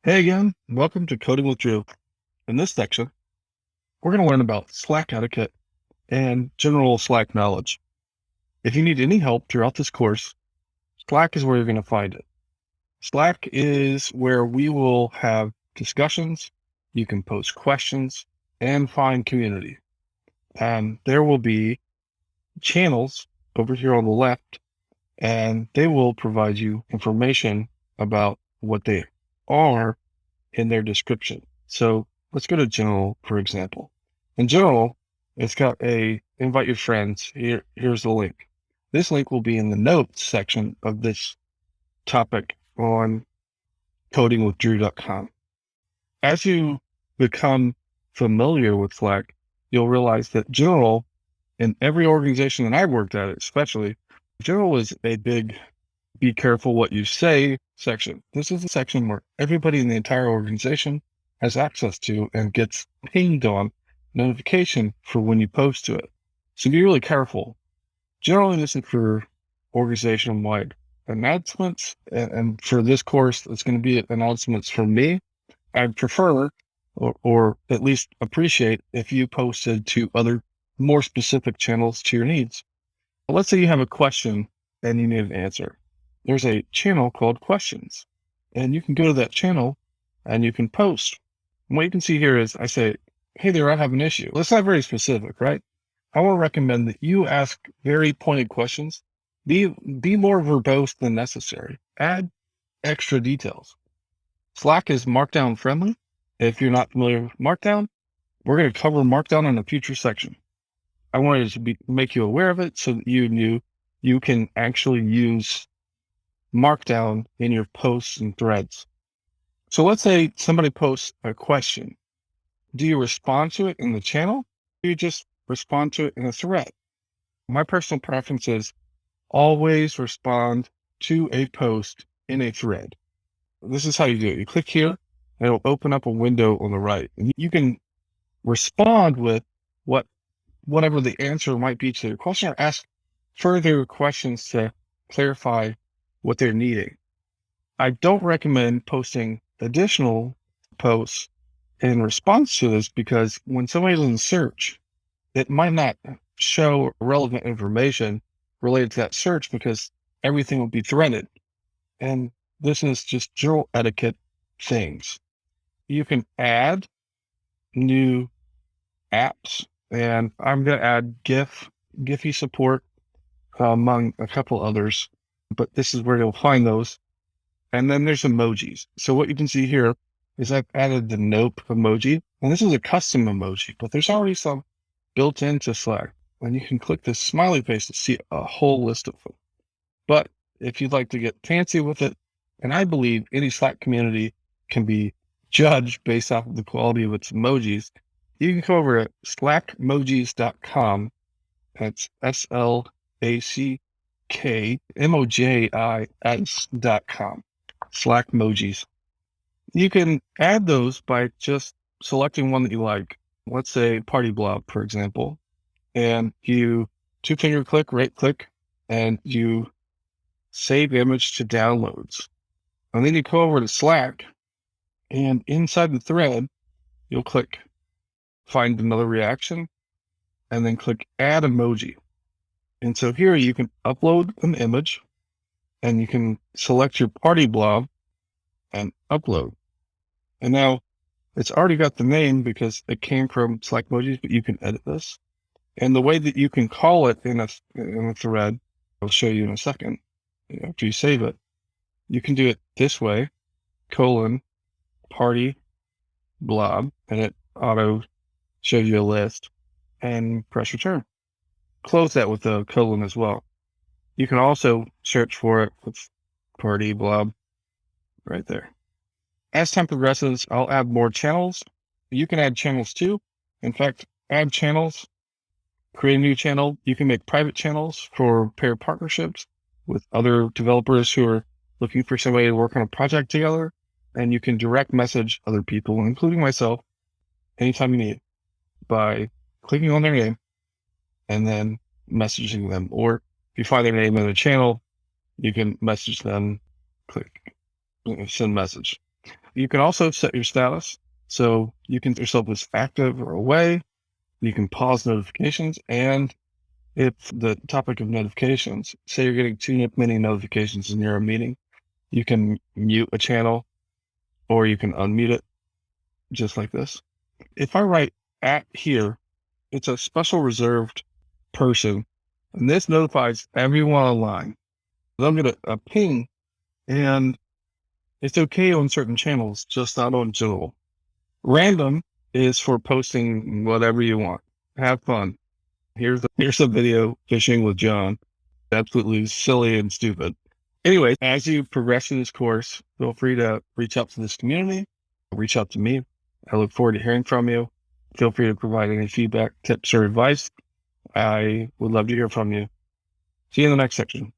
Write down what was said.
Hey again, welcome to Coding with Drew. In this section, we're going to learn about Slack etiquette and general Slack knowledge. If you need any help throughout this course, Slack is where you're going to find it. Slack is where we will have discussions, you can post questions, and find community. And there will be channels over here on the left, and they will provide you information about what they are in their description. So let's go to general, for example. In general, it's got a invite your friends. Here's the link. This link will be in the notes section of this topic on codingwithdrew.com. As you become familiar with Slack, you'll realize that general in every organization that I've worked at, especially, general is a big be careful what you say section. This is a section where everybody in the entire organization has access to and gets pinged on notification for when you post to it. So be really careful. Generally, this is for organization-wide announcements. And for this course, it's going to be announcements from me. I'd prefer or at least appreciate if you posted to other more specific channels to your needs. Let's say you have a question and you need an answer. There's a channel called questions, and you can go to that channel and you can post. And what you can see here is I say, hey there, I have an issue. That's not very specific, right? I will recommend that you ask very pointed questions. Be more verbose than necessary. Add extra details. Slack is Markdown friendly. If you're not familiar with Markdown, we're going to cover Markdown in a future section. I wanted to make you aware of it so that you knew you can actually use Markdown in your posts and threads. So let's say somebody posts a question. Do you respond to it in the channel? Or do you just respond to it in a thread? My personal preference is always respond to a post in a thread. This is how you do it. You click here, and it'll open up a window on the right. And you can respond with whatever the answer might be to the question, or ask further questions to clarify what they're needing. I don't recommend posting additional posts in response to this because when somebody doesn't search, it might not show relevant information related to that search because everything will be threaded. And this is just general etiquette things. You can add new apps, and I'm going to add Giphy support among a couple others, but this is where you'll find those. And then there's emojis. So what you can see here is I've added the nope emoji, and this is a custom emoji, but there's already some built into Slack. And you can click this smiley face to see a whole list of them. But if you'd like to get fancy with it, and I believe any Slack community can be judged based off of the quality of its emojis, you can go over to slackmojis.com. That's SlackMojis.com. Slackmojis. You can add those by just selecting one that you like. Let's say Party Blob, for example, and you two-finger click, right click, and you save image to downloads. And then you go over to Slack, and inside the thread, you'll click find another reaction, and then click add emoji. And so here you can upload an image, and you can select your party blob and upload. And now it's already got the name because it came from Slack Emojis, but you can edit this. And the way that you can call it in a thread, I'll show you in a second. After you save it, you can do it this way, : party blob, and it auto shows you a list, and press return. Close that with a colon as well. You can also search for it with party blob right there. As time progresses, I'll add more channels. You can add channels too. In fact, add channels, create a new channel. You can make private channels for pair partnerships with other developers who are looking for somebody to work on a project together. And you can direct message other people, including myself, anytime you need by clicking on their name and then messaging them. Or if you find their name in a channel, you can message them, click send message. You can also set your status. So you can set yourself as active or away. You can pause notifications. And if the topic of notifications, say you're getting too many notifications and you're in a meeting, you can mute a channel or you can unmute it just like this. If I write at here, it's a special reserved person, and this notifies everyone online. They'll get a ping, and it's okay on certain channels, just not on general. Random is for posting whatever you want. Have fun. Here's a video fishing with John. Absolutely silly and stupid. Anyway, as you progress through this course, feel free to reach out to this community, reach out to me. I look forward to hearing from you. Feel free to provide any feedback, tips, or advice. I would love to hear from you. See you in the next section.